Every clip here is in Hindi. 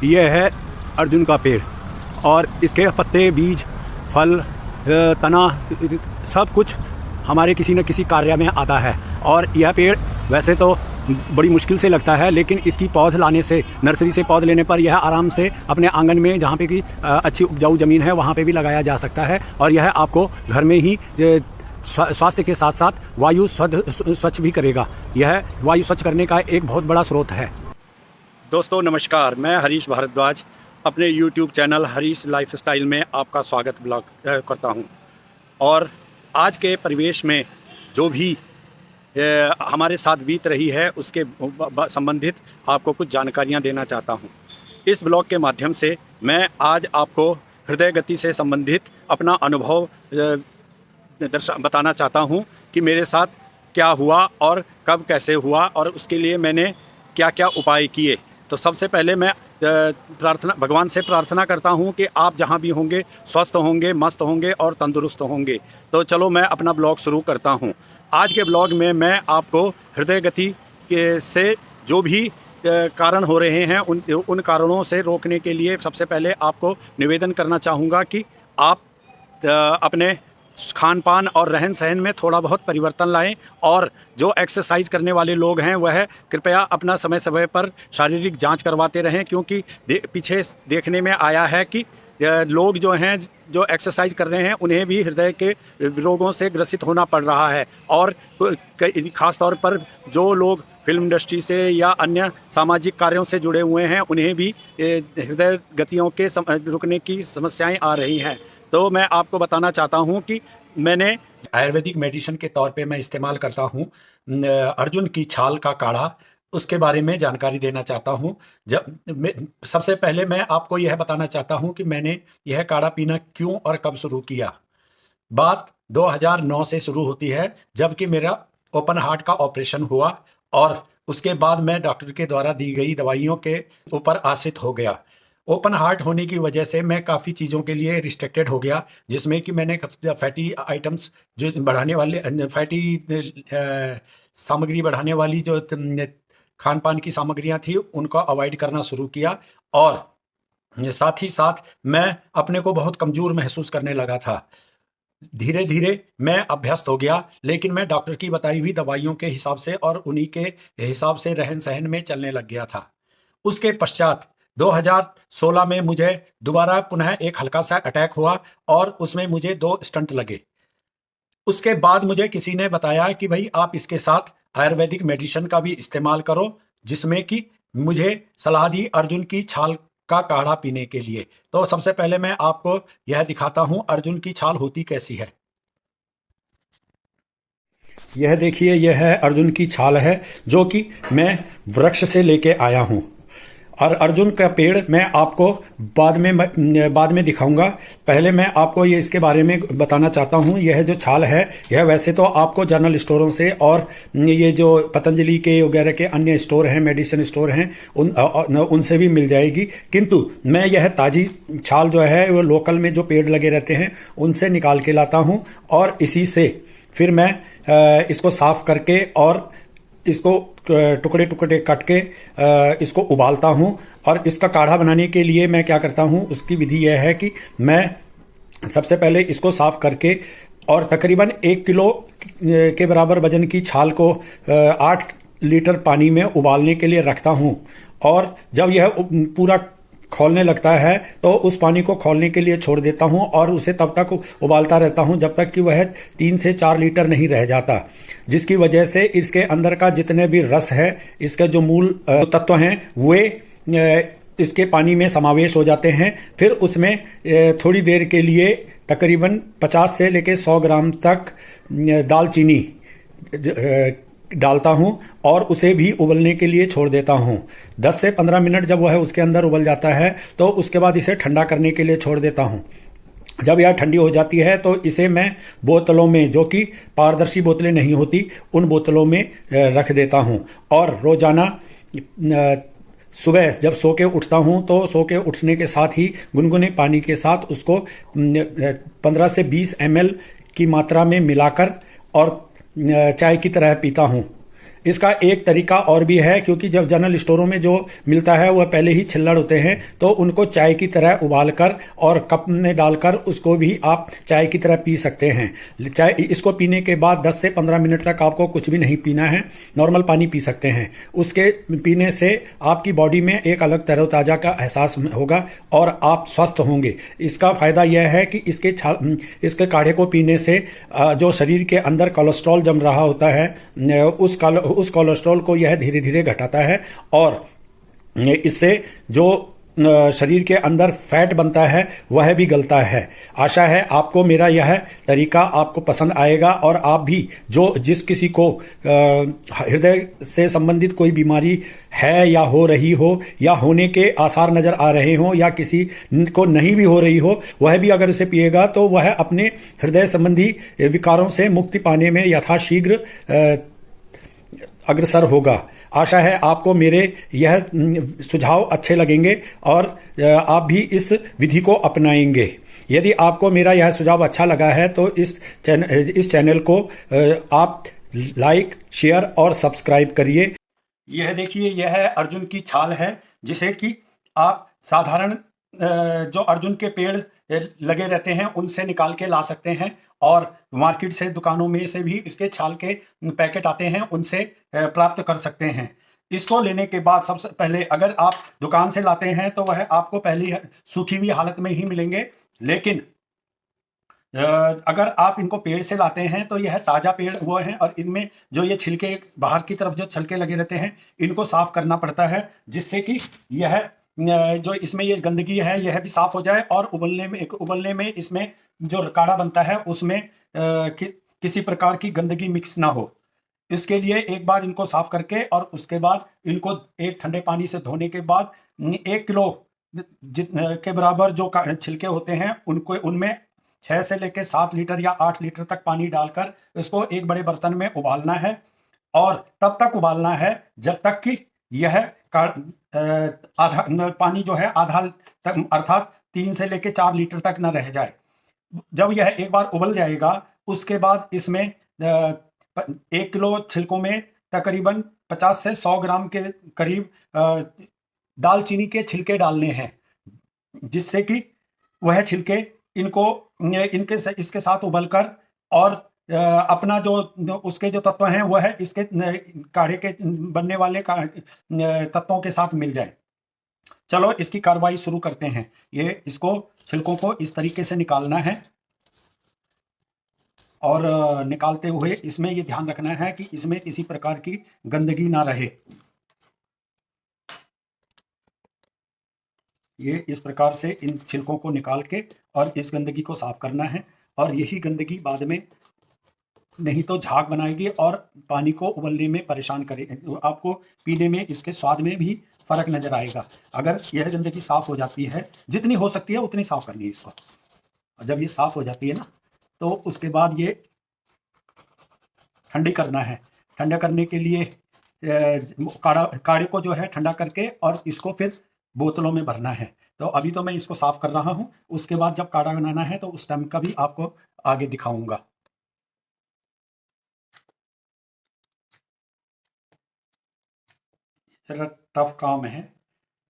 ये है अर्जुन का पेड़ और इसके पत्ते, बीज, फल, तना सब कुछ हमारे किसी न किसी कार्य में आता है। और यह पेड़ वैसे तो बड़ी मुश्किल से लगता है, लेकिन इसकी पौध लाने से, नर्सरी से पौध लेने पर यह आराम से अपने आंगन में, जहाँ पे कि अच्छी उपजाऊ ज़मीन है, वहाँ पे भी लगाया जा सकता है। और यह आपको घर में ही स्वास्थ्य के साथ साथ वायु स्वच्छ भी करेगा। यह वायु स्वच्छ करने का एक बहुत बड़ा स्रोत है। दोस्तों नमस्कार, मैं हरीश भारद्वाज अपने YouTube चैनल हरीश लाइफस्टाइल में आपका स्वागत ब्लॉग करता हूं। और आज के परिवेश में जो भी हमारे साथ बीत रही है उसके संबंधित आपको कुछ जानकारियां देना चाहता हूं। इस ब्लॉग के माध्यम से मैं आज आपको हृदय गति से संबंधित अपना अनुभव बताना चाहता हूं कि मेरे साथ क्या हुआ और कब कैसे हुआ और उसके लिए मैंने क्या क्या उपाय किए। तो सबसे पहले मैं भगवान से प्रार्थना करता हूं कि आप जहां भी होंगे स्वस्थ होंगे, मस्त होंगे और तंदुरुस्त होंगे। तो चलो मैं अपना ब्लॉग शुरू करता हूं। आज के ब्लॉग में मैं आपको हृदय गति के से जो भी कारण हो रहे हैं उन कारणों से रोकने के लिए सबसे पहले आपको निवेदन करना चाहूँगा कि आप अपने खान पान और रहन सहन में थोड़ा बहुत परिवर्तन लाएं। और जो एक्सरसाइज करने वाले लोग हैं वह कृपया अपना समय समय पर शारीरिक जांच करवाते रहें, क्योंकि पीछे देखने में आया है कि लोग जो हैं जो एक्सरसाइज कर रहे हैं उन्हें भी हृदय के रोगों से ग्रसित होना पड़ रहा है। और ख़ास तौर पर जो लोग फिल्म इंडस्ट्री से या अन्य सामाजिक कार्यों से जुड़े हुए हैं उन्हें भी हृदय गतियों के रुकने की समस्याएं आ रही हैं। तो मैं आपको बताना चाहता हूं कि मैंने आयुर्वेदिक मेडिसिन के तौर पे मैं इस्तेमाल करता हूं अर्जुन की छाल का काढ़ा, उसके बारे में जानकारी देना चाहता हूं। सबसे पहले मैं आपको यह बताना चाहता हूं कि मैंने यह काढ़ा पीना क्यों और कब शुरू किया। बात 2009 से शुरू होती है, जबकि मेरा ओपन हार्ट का ऑपरेशन हुआ और उसके बाद मैं डॉक्टर के द्वारा दी गई दवाइयों के ऊपर आश्रित हो गया। ओपन हार्ट होने की वजह से मैं काफ़ी चीज़ों के लिए रिस्ट्रिक्टेड हो गया, जिसमें कि मैंने फैटी आइटम्स जो बढ़ाने वाले फैटी सामग्री बढ़ाने वाली जो खान पान की सामग्रियां थी उनको अवॉइड करना शुरू किया। और साथ ही साथ मैं अपने को बहुत कमज़ोर महसूस करने लगा था। धीरे धीरे मैं अभ्यस्त हो गया, लेकिन मैं डॉक्टर की बताई हुई दवाइयों के हिसाब से और उन्हीं के हिसाब से रहन सहन में चलने लग गया था। उसके पश्चात 2016 में मुझे दोबारा पुनः एक हल्का सा अटैक हुआ और उसमें मुझे 2 स्टंट लगे। उसके बाद मुझे किसी ने बताया कि भाई आप इसके साथ आयुर्वेदिक मेडिसिन का भी इस्तेमाल करो, जिसमें कि मुझे सलाह दी अर्जुन की छाल का काढ़ा पीने के लिए। तो सबसे पहले मैं आपको यह दिखाता हूं अर्जुन की छाल होती कैसी है। यह देखिए, यह है अर्जुन की छाल है जो कि मैं वृक्ष से लेके आया हूं। और अर्जुन का पेड़ मैं आपको बाद में दिखाऊंगा। पहले मैं आपको ये इसके बारे में बताना चाहता हूँ। यह जो छाल है यह वैसे तो आपको जनरल स्टोरों से और ये जो पतंजलि के वगैरह के अन्य स्टोर हैं, मेडिसिन स्टोर हैं, उनसे भी मिल जाएगी। किंतु मैं यह ताजी छाल जो है वो लोकल में जो पेड़ लगे रहते हैं उनसे निकाल के लाता हूँ और इसी से फिर मैं इसको साफ करके और इसको टुकड़े टुकड़े काट के इसको उबालता हूं। और इसका काढ़ा बनाने के लिए मैं क्या करता हूं, उसकी विधि यह है कि मैं सबसे पहले इसको साफ करके और तकरीबन 1 किलो के बराबर वजन की छाल को 8 लीटर पानी में उबालने के लिए रखता हूं। और जब यह पूरा खौलने लगता है तो उस पानी को खौलने के लिए छोड़ देता हूं और उसे तब तक उबालता रहता हूं जब तक कि वह 3 से 4 लीटर नहीं रह जाता, जिसकी वजह से इसके अंदर का जितने भी रस है, इसके जो मूल तत्व हैं वे इसके पानी में समावेश हो जाते हैं। फिर उसमें थोड़ी देर के लिए तकरीबन 50 से लेकर 100 ग्राम तक दालचीनी डालता हूं और उसे भी उबलने के लिए छोड़ देता हूं। 10 से 15 मिनट जब वह उसके अंदर उबल जाता है तो उसके बाद इसे ठंडा करने के लिए छोड़ देता हूं। जब यह ठंडी हो जाती है तो इसे मैं बोतलों में, जो कि पारदर्शी बोतलें नहीं होती, उन बोतलों में रख देता हूं। और रोजाना सुबह जब सो के उठता हूं तो सो के उठने के साथ ही गुनगुने पानी के साथ उसको 15 से 20 ml की मात्रा में मिलाकर और चाय की तरह पीता हूं। इसका एक तरीका और भी है, क्योंकि जब जनरल स्टोरों में जो मिलता है वह पहले ही छिल्लड़ होते हैं, तो उनको चाय की तरह उबालकर और कप में डालकर उसको भी आप चाय की तरह पी सकते हैं। चाय इसको पीने के बाद 10 से 15 मिनट तक आपको कुछ भी नहीं पीना है, नॉर्मल पानी पी सकते हैं। उसके पीने से आपकी बॉडी में एक अलग तरोताजा का एहसास होगा और आप स्वस्थ होंगे। इसका फायदा यह है कि इसके काढ़े को पीने से जो शरीर के अंदर कोलेस्ट्रॉल जम रहा होता है उस कोलेस्ट्रॉल को यह धीरे धीरे घटाता है और इससे जो शरीर के अंदर फैट बनता है वह भी गलता है। आशा है आपको मेरा यह तरीका आपको पसंद आएगा और आप भी जिस किसी को हृदय से संबंधित कोई बीमारी है या हो रही हो या होने के आसार नजर आ रहे हो या किसी को नहीं भी हो रही हो, वह भी अगर इसे पिएगा तो वह अपने हृदय संबंधी विकारों से मुक्ति पाने में यथाशीघ्र अग्रसर होगा। आशा है आपको मेरे यह सुझाव अच्छे लगेंगे और आप भी इस विधि को अपनाएंगे। यदि आपको मेरा यह सुझाव अच्छा लगा है तो इस चैनल को आप लाइक, शेयर और सब्सक्राइब करिए। यह देखिए, यह अर्जुन की छाल है, जिसे कि आप साधारण जो अर्जुन के पेड़ लगे रहते हैं उनसे निकाल के ला सकते हैं और मार्केट से, दुकानों में से भी इसके छाल के पैकेट आते हैं, उनसे प्राप्त कर सकते हैं। इसको लेने के बाद सबसे पहले अगर आप दुकान से लाते हैं तो वह आपको पहली सूखी हुई हालत में ही मिलेंगे, लेकिन अगर आप इनको पेड़ से लाते हैं तो यह ताज़ा पेड़ वो हैं और इनमें जो ये छिलके बाहर की तरफ जो छिलके लगे रहते हैं इनको साफ करना पड़ता है, जिससे कि यह जो इसमें ये गंदगी है यह भी साफ हो जाए और उबलने में इसमें जो काढ़ा बनता है उसमें किसी प्रकार की गंदगी मिक्स ना हो। इसके लिए एक बार इनको साफ करके और उसके बाद इनको एक ठंडे पानी से धोने के बाद 1 किलो के बराबर जो छिलके होते हैं उनको उनमें 6 से लेकर 7 लीटर या 8 लीटर तक पानी डालकर इसको एक बड़े बर्तन में उबालना है और तब तक उबालना है जब तक कि यह आधा पानी जो है आधा तक अर्थात 3 से लेकर 4 लीटर तक न रह जाए। जब यह एक बार उबल जाएगा उसके बाद इसमें 1 किलो छिलकों में तकरीबन 50 से 100 ग्राम के करीब दालचीनी के छिलके डालने हैं, जिससे कि वह छिलके इसके साथ उबलकर और अपना जो उसके जो तत्व हैं वह इसके काढ़े के बनने वाले तत्वों के साथ मिल जाए। चलो इसकी कार्रवाई शुरू करते हैं। इसको छिलकों को इस तरीके से निकालना है और निकालते हुए इसमें ये ध्यान रखना है कि इसमें किसी प्रकार की गंदगी ना रहे। ये इस प्रकार से इन छिलकों को निकाल के और इस गंदगी को साफ करना है और यही गंदगी बाद में नहीं तो झाग बनाएगी और पानी को उबलने में परेशान करेगी। आपको पीने में इसके स्वाद में भी फर्क नजर आएगा। अगर यह गंदगी साफ हो जाती है, जितनी हो सकती है उतनी साफ करनी है इसको। जब ये साफ हो जाती है ना तो उसके बाद ये ठंडी करना है। ठंडा करने के लिए काढ़े को जो है ठंडा करके और इसको फिर बोतलों में भरना है। तो अभी तो मैं इसको साफ कर रहा हूँ, उसके बाद जब काढ़ा बनाना है तो उस टाइम का भी आपको आगे दिखाऊंगा। जरा टफ काम है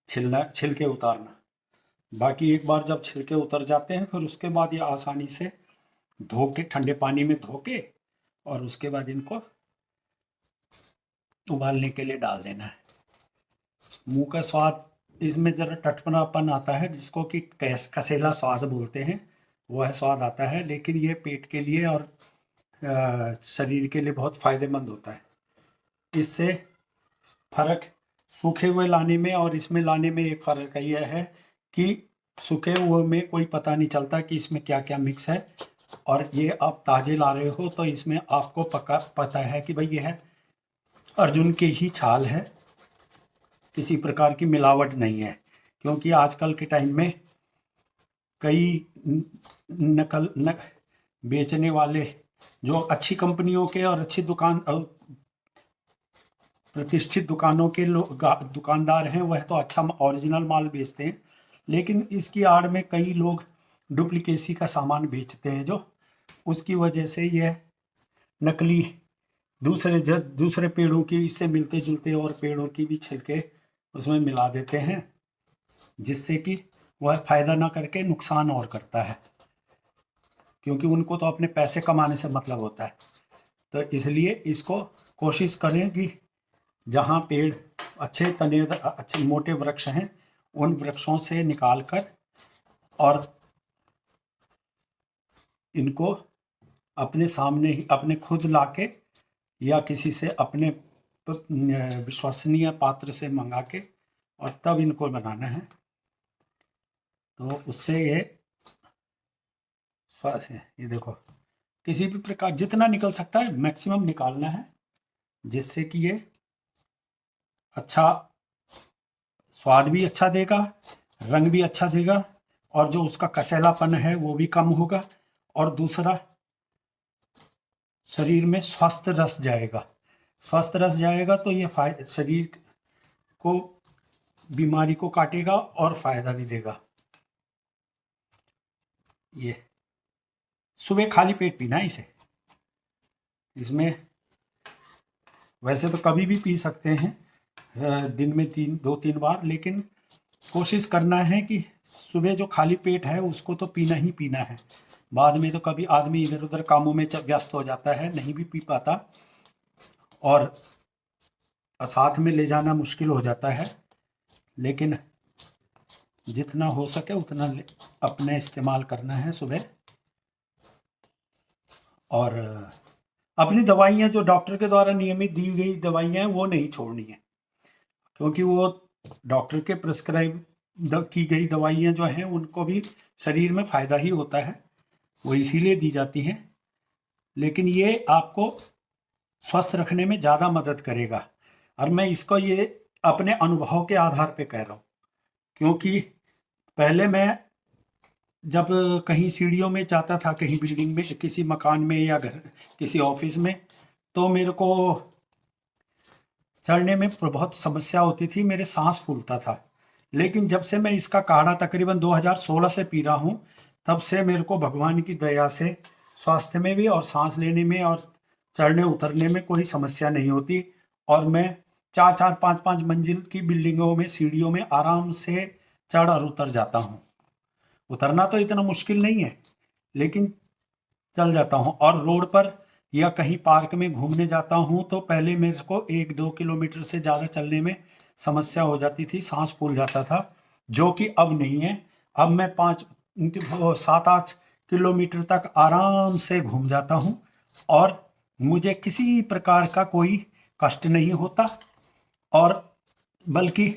छिलके उतारना। बाकी एक बार जब छिलके उतर जाते हैं फिर उसके बाद ये आसानी से धो के ठंडे पानी में धो के और उसके बाद इनको उबालने के लिए डाल देना है। मुंह का स्वाद इसमें जरा टटपनापन आता है, जिसको कि कसेला स्वाद बोलते हैं, वह स्वाद आता है, लेकिन ये पेट के लिए और शरीर के लिए बहुत फ़ायदेमंद होता है। इससे फ़र्क सूखे हुए लाने में और इसमें लाने में एक फ़र्क यह है कि सूखे हुए में कोई पता नहीं चलता कि इसमें क्या क्या मिक्स है, और ये आप ताज़े ला रहे हो तो इसमें आपको पक्का पता है कि भाई यह अर्जुन की ही छाल है, किसी प्रकार की मिलावट नहीं है। क्योंकि आजकल के टाइम में कई बेचने वाले जो अच्छी कंपनियों के और अच्छी प्रतिष्ठित दुकानों के दुकानदार हैं, वह तो अच्छा ओरिजिनल माल बेचते हैं, लेकिन इसकी आड़ में कई लोग डुप्लीकेसी का सामान बेचते हैं, जो उसकी वजह से यह नकली दूसरे पेड़ों की इससे मिलते जुलते और पेड़ों की भी छिलके उसमें मिला देते हैं, जिससे कि वह फायदा ना करके नुकसान और करता है, क्योंकि उनको तो अपने पैसे कमाने से मतलब होता है। तो इसलिए इसको कोशिश करें कि जहाँ पेड़ अच्छे तने अच्छे मोटे वृक्ष हैं उन वृक्षों से निकाल कर और इनको अपने सामने ही अपने खुद लाके या किसी से अपने विश्वसनीय पात्र से मंगा के और तब इनको बनाना है। तो उससे ये देखो किसी भी प्रकार जितना निकल सकता है मैक्सिमम निकालना है, जिससे कि ये अच्छा स्वाद भी अच्छा देगा, रंग भी अच्छा देगा, और जो उसका कसैलापन है वो भी कम होगा, और दूसरा शरीर में स्वस्थ रस जाएगा। स्वस्थ रस जाएगा तो ये शरीर को बीमारी को काटेगा और फायदा भी देगा। ये सुबह खाली पेट पीना है इसे। इसमें वैसे तो कभी भी पी सकते हैं दिन में 2-3 बार, लेकिन कोशिश करना है कि सुबह जो खाली पेट है उसको तो पीना ही पीना है। बाद में तो कभी आदमी इधर उधर कामों में व्यस्त हो जाता है, नहीं भी पी पाता और साथ में ले जाना मुश्किल हो जाता है, लेकिन जितना हो सके उतना अपने इस्तेमाल करना है सुबह। और अपनी दवाइयाँ जो डॉक्टर के द्वारा नियमित दी गई दवाइयाँ हैं वो नहीं छोड़नी है, क्योंकि वो डॉक्टर के प्रिस्क्राइब की गई दवाइयाँ जो हैं उनको भी शरीर में फ़ायदा ही होता है, वो इसीलिए दी जाती हैं, लेकिन ये आपको स्वस्थ रखने में ज़्यादा मदद करेगा। और मैं इसको ये अपने अनुभव के आधार पे कह रहा हूँ, क्योंकि पहले मैं जब कहीं सीढ़ियों में जाता था, कहीं बिल्डिंग में, किसी मकान में या घर किसी ऑफिस में, तो मेरे को चढ़ने में बहुत समस्या होती थी, मेरे सांस फूलता था। लेकिन जब से मैं इसका काढ़ा तकरीबन 2016 से पी रहा हूँ, तब से मेरे को भगवान की दया से स्वास्थ्य में भी और सांस लेने में और चढ़ने उतरने में कोई समस्या नहीं होती, और मैं 4-4, 5-5 मंजिल की बिल्डिंगों में सीढ़ियों में आराम से चढ़ और उतर जाता हूँ। उतरना तो इतना मुश्किल नहीं है, लेकिन चल जाता हूँ। और रोड पर या कहीं पार्क में घूमने जाता हूँ तो पहले मेरे को 1-2 किलोमीटर से ज़्यादा चलने में समस्या हो जाती थी, सांस फूल जाता था, जो कि अब नहीं है। अब मैं 7-8 किलोमीटर तक आराम से घूम जाता हूँ और मुझे किसी प्रकार का कोई कष्ट नहीं होता, और बल्कि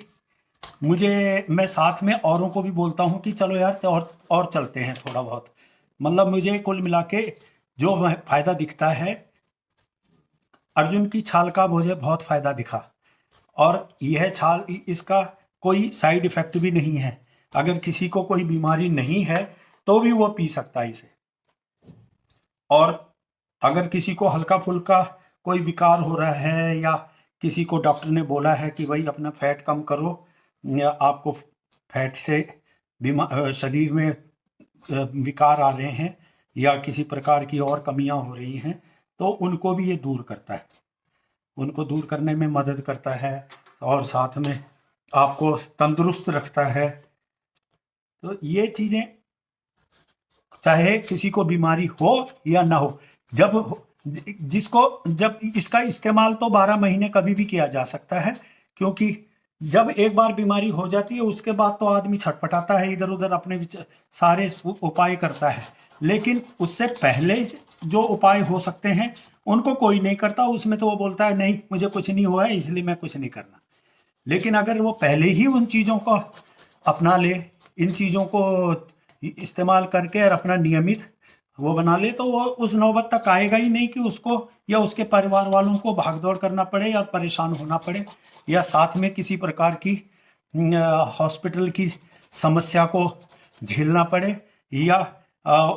मैं साथ में औरों को भी बोलता हूँ कि चलो यार और चलते हैं थोड़ा बहुत। मतलब मुझे कुल मिला के जो फायदा दिखता है, अर्जुन की छाल का मुझे बहुत फायदा दिखा, और यह छाल इसका कोई साइड इफेक्ट भी नहीं है। अगर किसी को कोई बीमारी नहीं है तो भी वो पी सकता है इसे, और अगर किसी को हल्का फुल्का कोई विकार हो रहा है या किसी को डॉक्टर ने बोला है कि भाई अपना फैट कम करो, या आपको फैट से शरीर में विकार आ रहे हैं या किसी प्रकार की और कमियां हो रही हैं, तो उनको भी ये दूर करता है, उनको दूर करने में मदद करता है, और साथ में आपको तंदुरुस्त रखता है। तो ये चीज़ें चाहे किसी को बीमारी हो या ना हो, जब इसका इस्तेमाल तो 12 महीने कभी भी किया जा सकता है, क्योंकि जब एक बार बीमारी हो जाती है उसके बाद तो आदमी छटपटाता है, इधर उधर अपने सारे उपाय करता है, लेकिन उससे पहले जो उपाय हो सकते हैं उनको कोई नहीं करता। उसमें तो वो बोलता है नहीं मुझे कुछ नहीं हुआ है इसलिए मैं कुछ नहीं करना। लेकिन अगर वो पहले ही उन चीज़ों को अपना ले, इन चीज़ों को इस्तेमाल करके और अपना नियमित वो बना ले, तो वो उस नौबत तक आएगा ही नहीं कि उसको या उसके परिवार वालों को भागदौड़ करना पड़े या परेशान होना पड़े, या साथ में किसी प्रकार की हॉस्पिटल की समस्या को झेलना पड़े, या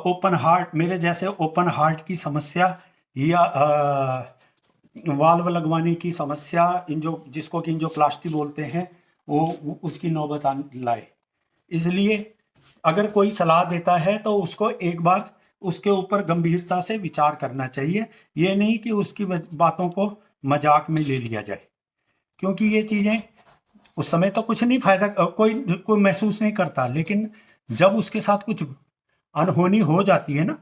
ओपन हार्ट मेरे जैसे ओपन हार्ट की समस्या, या वाल्व लगवाने की समस्या, जिसको कि एंजियोप्लास्टी बोलते हैं, वो उसकी नौबत लाए। इसलिए अगर कोई सलाह देता है तो उसको एक बार उसके ऊपर गंभीरता से विचार करना चाहिए। ये नहीं कि उसकी बातों को मजाक में ले लिया जाए, क्योंकि ये चीज़ें उस समय तो कुछ नहीं फायदा, कोई महसूस नहीं करता, लेकिन जब उसके साथ कुछ अनहोनी हो जाती है ना,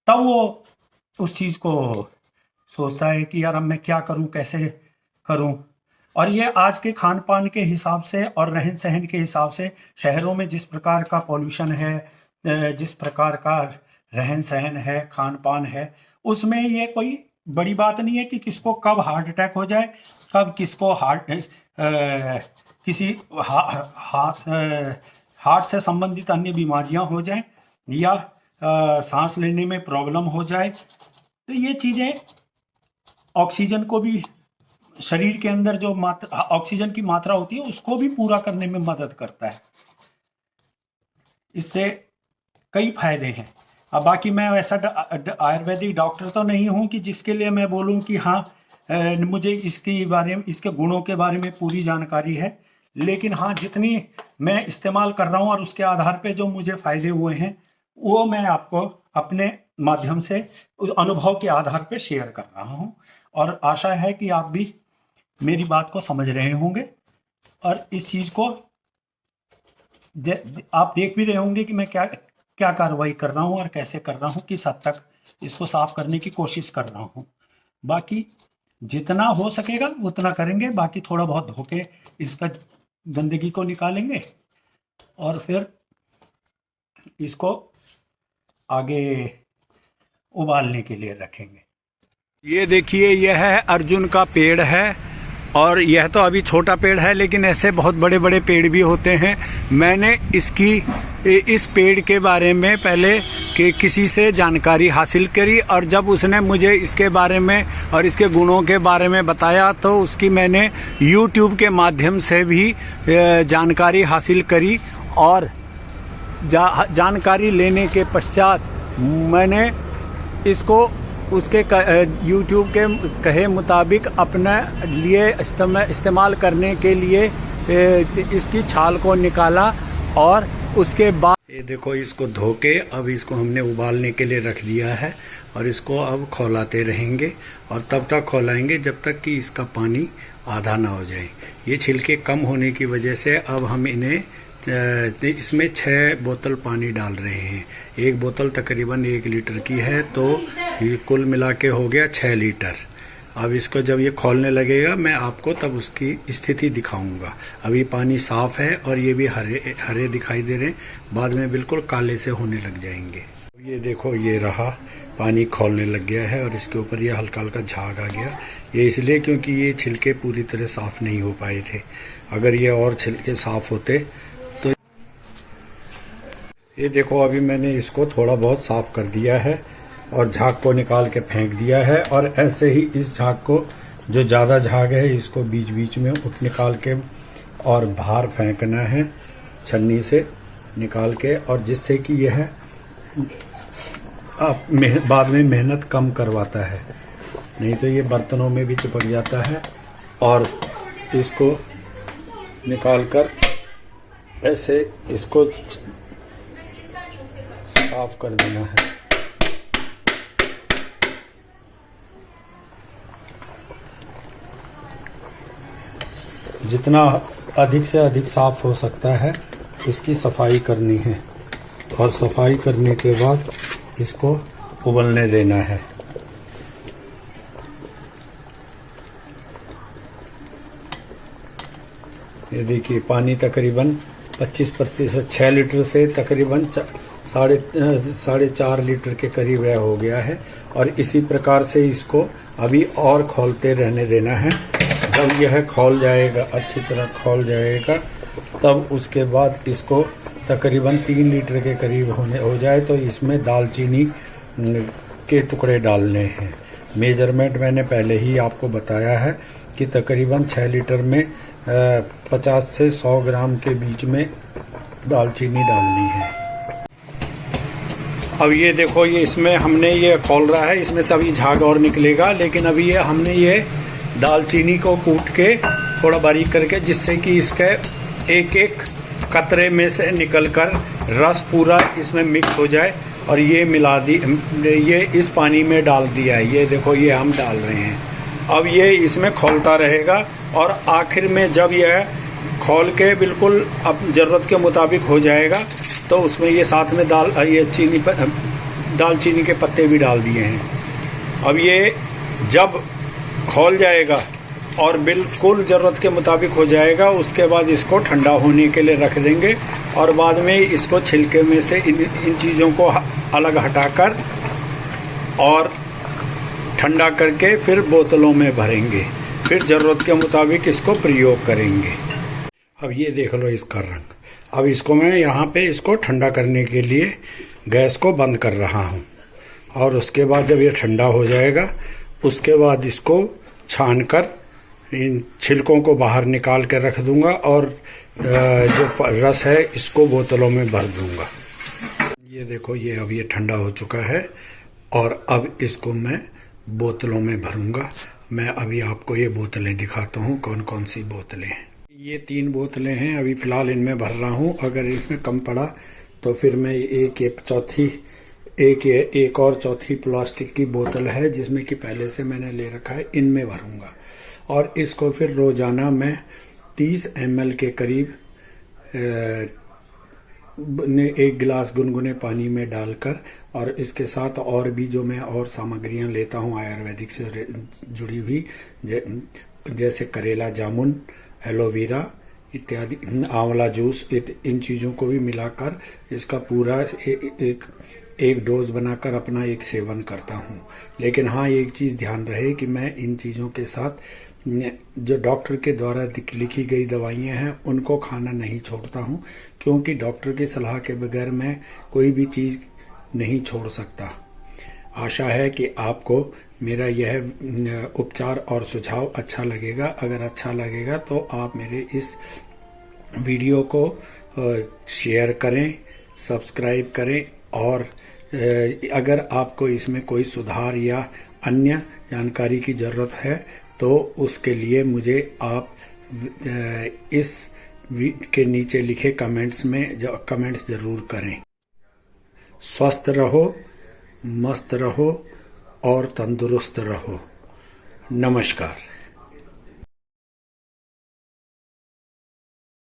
तब वो उस चीज़ को सोचता है कि यार अब मैं क्या करूं, कैसे करूं। और ये आज के खान पान के हिसाब से और रहन सहन के हिसाब से, शहरों में जिस प्रकार का पॉल्यूशन है, जिस प्रकार का रहन सहन है, खान पान है, उसमें ये कोई बड़ी बात नहीं है कि किसको कब हार्ट अटैक हो जाए, कब किसको हार्ट से संबंधित अन्य बीमारियां हो जाएं, या सांस लेने में प्रॉब्लम हो जाए। तो ये चीज़ें ऑक्सीजन को भी, शरीर के अंदर जो ऑक्सीजन की मात्रा होती है उसको भी पूरा करने में मदद करता है। इससे कई फायदे हैं। अब बाकी मैं वैसा आयुर्वेदिक डॉक्टर तो नहीं हूं कि जिसके लिए मैं बोलूं कि हाँ मुझे इसके बारे में, इसके गुणों के बारे में पूरी जानकारी है, लेकिन हाँ जितनी मैं इस्तेमाल कर रहा हूं और उसके आधार पे जो मुझे फायदे हुए हैं वो मैं आपको अपने माध्यम से उस अनुभव के आधार पे शेयर कर रहा हूं। और आशा है कि आप भी मेरी बात को समझ रहे होंगे और इस चीज़ को आप देख भी रहे होंगे कि मैं क्या कार्रवाई कर रहा हूं और कैसे कर रहा हूं, किस हद तक इसको साफ करने की कोशिश कर रहा हूं। बाकी जितना हो सकेगा उतना करेंगे, बाकी थोड़ा बहुत धो के इसका गंदगी को निकालेंगे और फिर इसको आगे उबालने के लिए रखेंगे। ये देखिए, यह है अर्जुन का पेड़ है, और यह तो अभी छोटा पेड़ है, लेकिन ऐसे बहुत बड़े बड़े पेड़ भी होते हैं। मैंने इस पेड़ के बारे में पहले किसी से जानकारी हासिल करी, और जब उसने मुझे इसके बारे में और इसके गुणों के बारे में बताया तो उसकी मैंने YouTube के माध्यम से भी जानकारी हासिल करी। और जानकारी लेने के पश्चात मैंने इसको उसके YouTube के कहे मुताबिक अपने लिए इस्तेमाल करने के लिए इसकी छाल को निकाला, और उसके बाद ये देखो, इसको धो के अब इसको हमने उबालने के लिए रख दिया है, और इसको अब खौलाते रहेंगे, और तब तक खौलाएंगे जब तक कि इसका पानी आधा ना हो जाए। ये छिलके कम होने की वजह से अब हम इन्हें इसमें 6 बोतल पानी डाल रहे हैं। एक बोतल तकरीबन 1 लीटर की है, तो ये कुल मिला के हो गया 6 लीटर। अब इसको जब ये खौलने लगेगा मैं आपको तब उसकी स्थिति दिखाऊंगा। अभी पानी साफ है और ये भी हरे दिखाई दे रहे हैं, बाद में बिल्कुल काले से होने लग जाएंगे। ये देखो, ये रहा, पानी खौलने लग गया है और इसके ऊपर ये हल्का हल्का झाग आ गया। ये इसलिए क्योंकि ये छिलके पूरी तरह साफ नहीं हो पाए थे। अगर ये और छिलके साफ होते तो ये देखो, अभी मैंने इसको थोड़ा बहुत साफ कर दिया है और झाग को निकाल के फेंक दिया है। और ऐसे ही इस झाग को, जो ज़्यादा झाग है, इसको बीच बीच में निकाल के और बाहर फेंकना है छन्नी से निकाल के, और जिससे कि यह आप बाद में मेहनत कम करवाता है, नहीं तो ये बर्तनों में भी चिपक जाता है। और इसको निकाल कर ऐसे इसको साफ कर देना है। जितना अधिक से अधिक साफ हो सकता है इसकी सफाई करनी है, और सफाई करने के बाद इसको उबलने देना है। ये देखिए, पानी तकरीबन 25% 6 लीटर से तकरीबन 4.5 लीटर के करीब हो गया है। और इसी प्रकार से इसको अभी और खौलते रहने देना है। जब यह खौल जाएगा, अच्छी तरह खौल जाएगा, तब उसके बाद इसको तकरीबन 3 लीटर के करीब हो जाए तो इसमें दालचीनी के टुकड़े डालने हैं। मेजरमेंट मैंने पहले ही आपको बताया है कि तकरीबन 6 लीटर में 50 से 100 ग्राम के बीच में दालचीनी डालनी है। अब ये देखो, ये इसमें हमने ये खौल रहा है, इसमें से अभी झाग और निकलेगा, लेकिन अभी ये हमने ये दालचीनी को कूट के थोड़ा बारीक करके, जिससे कि इसके एक एक कतरे में से निकलकर रस पूरा इसमें मिक्स हो जाए और ये मिला दी, ये इस पानी में डाल दिया है। ये देखो ये हम डाल रहे हैं। अब ये इसमें खौलता रहेगा और आखिर में जब यह खौल के बिल्कुल अब ज़रूरत के मुताबिक हो जाएगा तो उसमें ये साथ में दालचीनी के पत्ते भी डाल दिए हैं। अब ये जब खौल जाएगा और बिल्कुल ज़रूरत के मुताबिक हो जाएगा, उसके बाद इसको ठंडा होने के लिए रख देंगे और बाद में इसको छिलके में से इन चीज़ों को अलग हटाकर और ठंडा करके फिर बोतलों में भरेंगे, फिर ज़रूरत के मुताबिक इसको प्रयोग करेंगे। अब ये देख लो इसका रंग। अब इसको मैं यहाँ पे इसको ठंडा करने के लिए गैस को बंद कर रहा हूँ और उसके बाद जब ये ठंडा हो जाएगा उसके बाद इसको छानकर इन छिलकों को बाहर निकाल कर रख दूंगा और जो रस है इसको बोतलों में भर दूंगा। ये देखो ये अब ये ठंडा हो चुका है और अब इसको मैं बोतलों में भरूंगा। मैं अभी आपको ये बोतलें दिखाता हूँ कौन कौन सी बोतलें हैं। ये 3 बोतलें हैं, अभी फ़िलहाल इनमें भर रहा हूँ। अगर इसमें कम पड़ा तो फिर मैं एक और चौथी प्लास्टिक की बोतल है जिसमें कि पहले से मैंने ले रखा है, इनमें भरूंगा। और इसको फिर रोज़ाना मैं 30 ml के करीब 1 गिलास गुनगुने पानी में डालकर और इसके साथ और भी जो मैं और सामग्रियां लेता हूं आयुर्वेदिक से जुड़ी हुई, जैसे करेला जामुन, एलोवेरा इत्यादि, आंवला जूस, इन चीज़ों को भी मिलाकर इसका पूरा एक डोज बनाकर अपना एक सेवन करता हूँ। लेकिन हाँ, एक चीज़ ध्यान रहे कि मैं इन चीज़ों के साथ जो डॉक्टर के द्वारा लिखी गई दवाइयाँ हैं उनको खाना नहीं छोड़ता हूँ, क्योंकि डॉक्टर की सलाह के बगैर मैं कोई भी चीज़ नहीं छोड़ सकता। आशा है कि आपको मेरा यह उपचार और सुझाव अच्छा लगेगा। अगर अच्छा लगेगा तो आप मेरे इस वीडियो को शेयर करें, सब्सक्राइब करें और अगर आपको इसमें कोई सुधार या अन्य जानकारी की ज़रूरत है तो उसके लिए मुझे आप इस के नीचे लिखे कमेंट्स ज़रूर करें। स्वस्थ रहो, मस्त रहो और तंदुरुस्त रहो। नमस्कार।